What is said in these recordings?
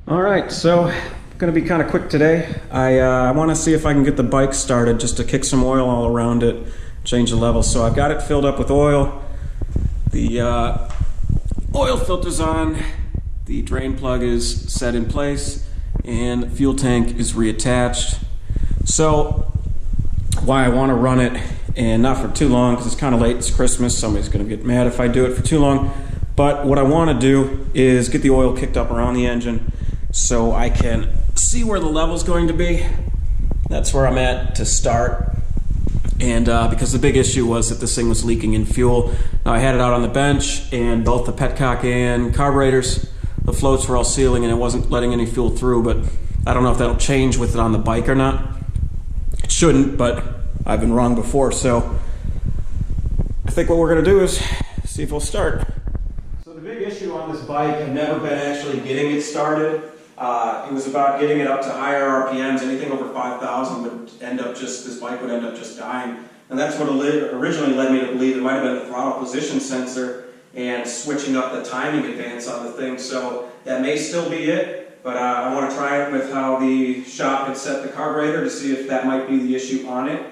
Alright, so going to be kind of quick today. I want to see if I can get the bike started just to kick some oil all around it, change the level. So I've got it filled up with oil. The oil filter's on, the drain plug is set in place, and the fuel tank is reattached. So why I want to run it, and not for too long because it's kind of late, it's Christmas, somebody's going to get mad if I do it for too long. But what I want to do is get the oil kicked up around the engine so I can see where the level's going to be. That's where I'm at to start. And because the big issue was that this thing was leaking in fuel. Now I had it out on the bench, and both the petcock and carburetors, the floats were all sealing and it wasn't letting any fuel through, but I don't know if that'll change with it on the bike or not. It shouldn't, but I've been wrong before, so I think what we're gonna do is see if we'll start. So the big issue on this bike had never been actually getting it started. It was about getting it up to higher RPMs. Anything over 5,000 would end up this bike would end up just dying. And that's what originally led me to believe it might have been the throttle position sensor and switching up the timing advance on the thing. So that may still be it, but I want to try it with how the shop had set the carburetor to see if that might be the issue on it.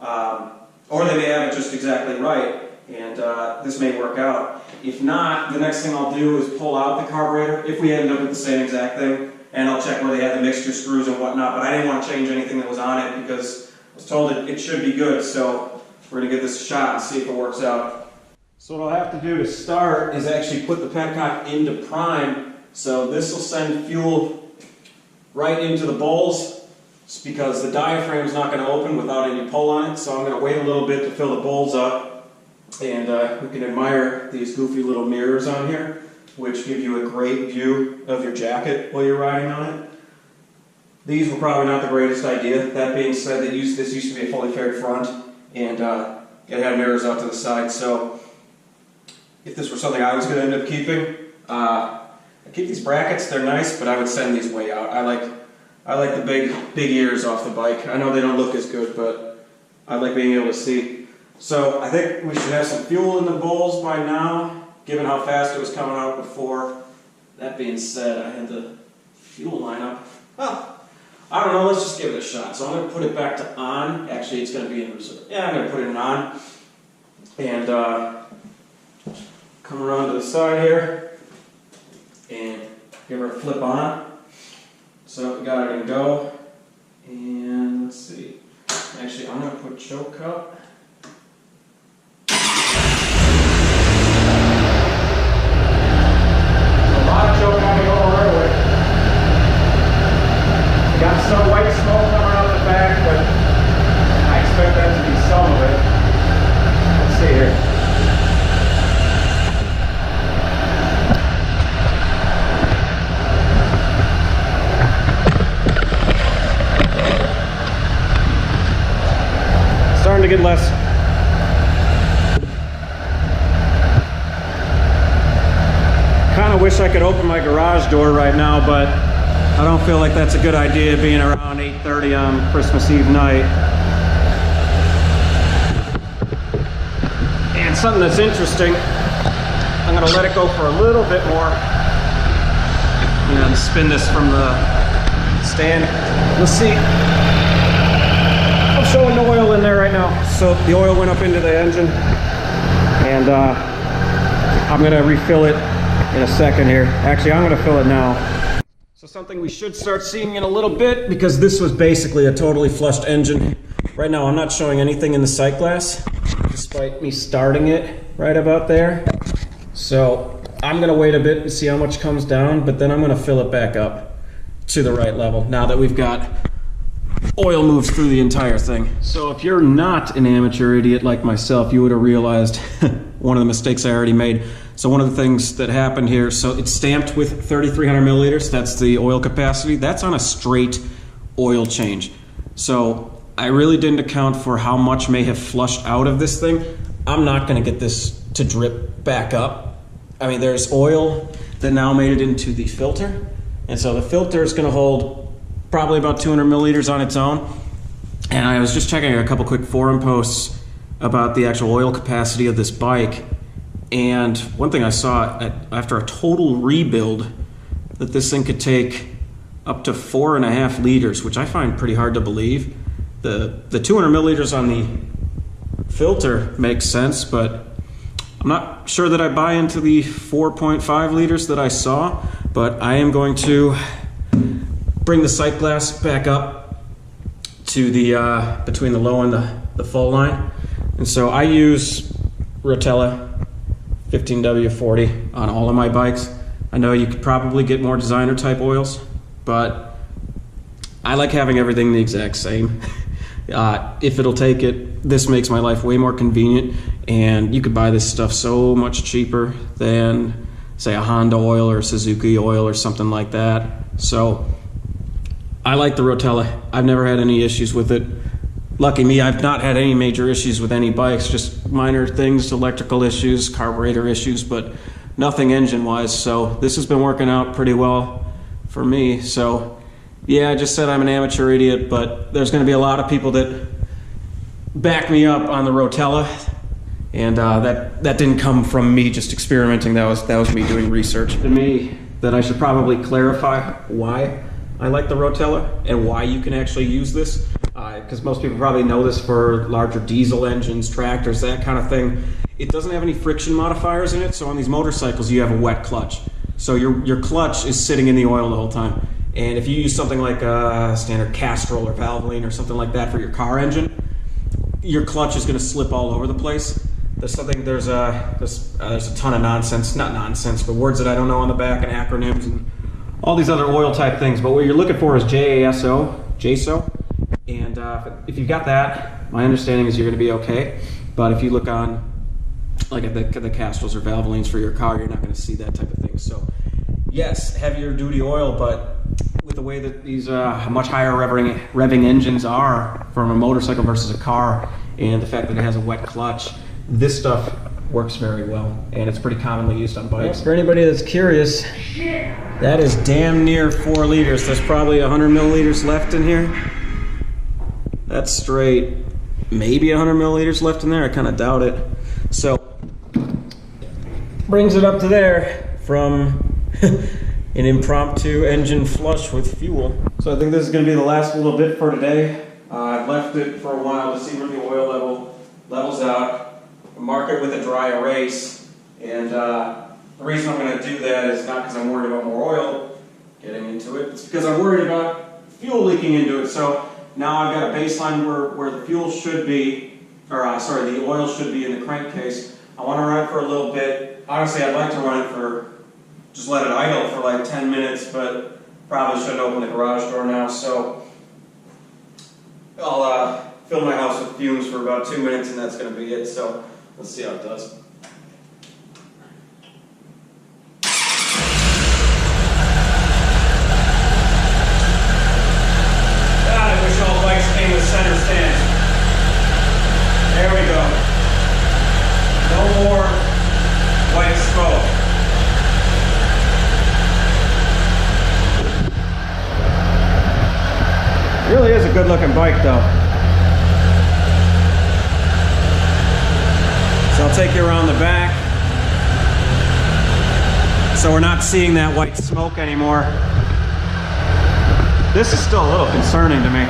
Or they may have it just exactly right, and this may work out. If not, the next thing I'll do is pull out the carburetor, if we end up with the same exact thing, and I'll check where they had the mixture screws and whatnot, but I didn't want to change anything that was on it because I was told it should be good, so we're going to give this a shot and see if it works out. So what I'll have to do to start is actually put the petcock into prime, so this will send fuel right into the bowls, because the diaphragm is not going to open without any pull on it, so I'm going to wait a little bit to fill the bowls up. And we can admire these goofy little mirrors on here, which give you a great view of your jacket while you're riding on it. These were probably not the greatest idea. That being said, this used to be a fully faired front, and it had mirrors out to the side. So if this were something I was going to end up keeping, I keep these brackets. They're nice, but I would send these way out. I like the big ears off the bike. I know they don't look as good, but I like being able to see. So I think we should have some fuel in the bowls by now, given how fast it was coming out before. That being said, I had the fuel line up. Well, I don't know, let's just give it a shot. So I'm going to put it back to on. Actually, it's going to be in reserve. Yeah, I'm going to put it in on. And come around to the side here and give her a flip on. So we got it in go. And let's see. Actually, I'm going to put choke up. Got some white smoke coming out the back, but I expect that to be some of it. Let's see here. Starting to get less. Kind of wish I could open my garage door right now, but I don't feel like that's a good idea being around 8:30 on Christmas Eve night. And something that's interesting, I'm going to let it go for a little bit more and spin this from the stand. Let's see. I'm showing the oil in there right now. So the oil went up into the engine, and I'm going to refill it in a second here. Actually, I'm going to fill it now. So something we should start seeing in a little bit, because this was basically a totally flushed engine. Right now I'm not showing anything in the sight glass, despite me starting it right about there. So I'm going to wait a bit and see how much comes down, but then I'm going to fill it back up to the right level now that we've got oil moves through the entire thing. So if you're not an amateur idiot like myself, you would have realized one of the mistakes I already made. So one of the things that happened here, so it's stamped with 3,300 milliliters, that's the oil capacity. That's on a straight oil change. So I really didn't account for how much may have flushed out of this thing. I'm not gonna get this to drip back up. I mean, there's oil that now made it into the filter. And so the filter is gonna hold probably about 200 milliliters on its own. And I was just checking a couple quick forum posts about the actual oil capacity of this bike. And one thing I saw after a total rebuild, that this thing could take up to 4.5 liters, which I find pretty hard to believe. The 200 milliliters on the filter makes sense, but I'm not sure that I buy into the 4.5 liters that I saw, but I am going to bring the sight glass back up to the between the low and the full line. And so I use Rotella 15W40 on all of my bikes. I know you could probably get more designer type oils, but I like having everything the exact same. If it'll take it, this makes my life way more convenient, and you could buy this stuff so much cheaper than, say, a Honda oil or a Suzuki oil or something like that. So I like the Rotella. I've never had any issues with it. Lucky me, I've not had any major issues with any bikes, just minor things, electrical issues, carburetor issues, but nothing engine-wise. So this has been working out pretty well for me. So yeah, I just said I'm an amateur idiot, but there's going to be a lot of people that back me up on the Rotella, and that didn't come from me just experimenting. That was me doing research. To me, that I should probably clarify why I like the Rotella and why you can actually use this, because most people probably know this for larger diesel engines, tractors, that kind of thing. It doesn't have any friction modifiers in it, so on these motorcycles you have a wet clutch. So your clutch is sitting in the oil the whole time. And if you use something like a standard Castrol or Valvoline or something like that for your car engine, your clutch is going to slip all over the place. There's a ton of nonsense, not nonsense, but words that I don't know on the back and acronyms and all these other oil type things. But what you're looking for is JASO, and if you've got that, my understanding is you're going to be okay. But if you look on like at the Castrols or Valvolines for your car, you're not going to see that type of thing. So yes, heavier duty oil, but with the way that these much higher revving engines are from a motorcycle versus a car, and the fact that it has a wet clutch, this stuff works very well, and it's pretty commonly used on bikes. For anybody that's curious, that is damn near 4 liters. There's probably 100 milliliters left in here. That's straight, maybe 100 milliliters left in there. I kind of doubt it. So brings it up to there from an impromptu engine flush with fuel. So I think this is going to be the last little bit for today. I've left it for a while to see where the oil levels out, mark it with a dry erase, and the reason I'm going to do that is not because I'm worried about more oil getting into it, it's because I'm worried about fuel leaking into it. So now I've got a baseline where the fuel should be, or the oil should be in the crankcase. I want to run it for a little bit. Honestly, I'd like to run it for, just let it idle for like 10 minutes, but probably shouldn't open the garage door now. So I'll fill my house with fumes for about 2 minutes, and that's going to be it. So let's see how it does. God, I wish all bikes came with center stands. There we go. No more white smoke. Really is a good looking bike though. So I'll take you around the back so we're not seeing that white smoke anymore. This is still a little concerning to me.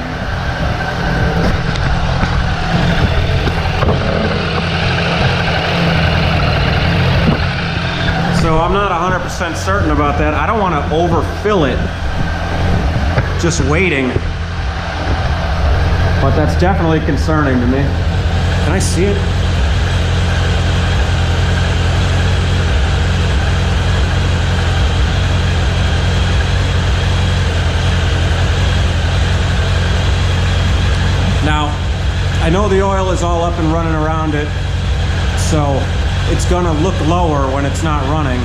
So I'm not 100% certain about that. I don't want to overfill it just waiting. But that's definitely concerning to me. Can I see it? Now, I know the oil is all up and running around it, so it's gonna look lower when it's not running.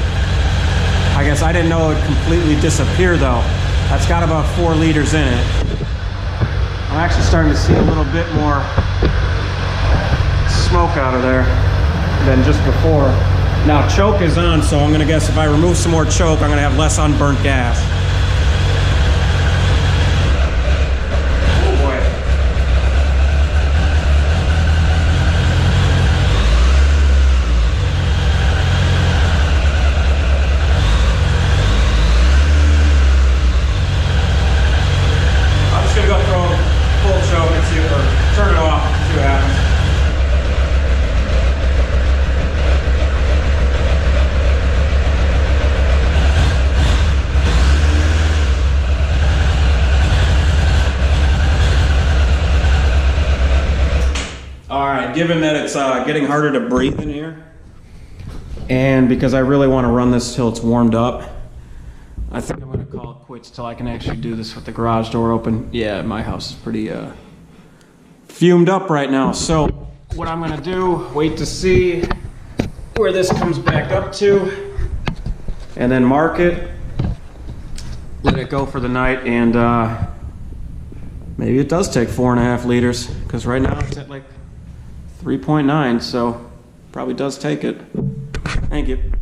I guess I didn't know it would completely disappear though. That's got about 4 liters in it. I'm actually starting to see a little bit more smoke out of there than just before. Now choke is on, so I'm gonna guess if I remove some more choke, I'm gonna have less unburnt gas. Oh boy. given that it's getting harder to breathe in here, and because I really want to run this till it's warmed up, I think I'm going to call it quits till I can actually do this with the garage door open. Yeah, my house is pretty fumed up right now. So what I'm going to do, wait to see where this comes back up to, and then mark it, let it go for the night, and maybe it does take 4.5 liters, because right now it's at like 3.9, so probably does take it. Thank you.